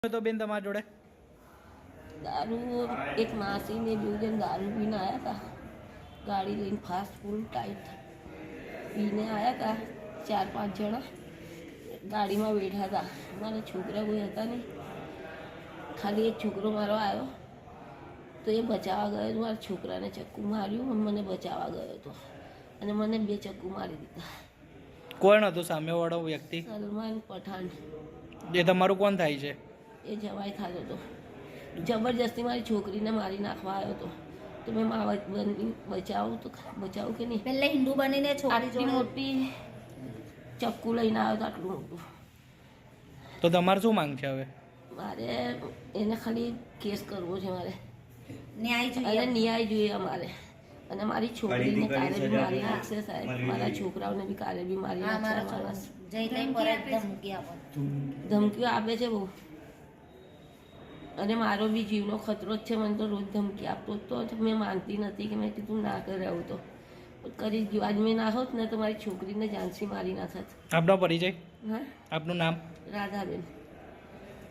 તો બેન તમારા જોડે દારૂ એક માસી ને બે જણ દારૂ પીને આવ્યા હતા, ગાડી લઈને ફાસ્ટ ફૂલ ટાઈટ પીને આવ્યા હતા, 4-5 જણા ગાડીમાં બેઠા હતા. મારા છોકરા કોઈ હતા નહીં, ખાલી એક છોકરો મારો આવ્યો તો એ બચાવવા ગયો હતો. મારા છોકરાને ચક્કુ માર્યું, મને બચાવવા ગયો હતો અને મને 2 ચક્કુ મારી દીધા. કોણ હતું સામેવાળો વ્યક્તિ? સલમાન પઠાણ. એ તમારું કોણ થાય છે? એ જવાઈ થતો હતો, જબરજસ્તી મારી છોકરીને મારી નાખવા આવ્યો હતો. તો મેં બચાવું કે નહીં, પહેલા હિન્દુ બનીને આટલી મોટી ચક્કુ લઈને આવ્યો હતો, આટલું મોટું. તો તમારે શું માંગ છે હવે? મારે એને ખાલી કેસ કરવો છે, મારે ન્યાય અને જોઈએ. ન્યાય જોઈએ અમારે. અને મારી છોકરીને કાલે બી મારી નાખશે સાહેબ, મારા છોકરાઓને બી કાલે બી મારી નાખશે. જઈ તઈ પર ધમકી આપો. ધમકીઓ આપે છે બહુ, અને મારો બી જીવનો ખતરો જ છે. મને તો રોજ ધમકી આપતો તો મેં માનતી નથી, કે મેં કીધું ના કરે આવું તો કરી જ ગયું. આજ મેં ના હોત ને તો મારી છોકરીને જાનથી મારી નાખત. આપનો પરિચય? હા, આપનું નામ? રાધાબેન.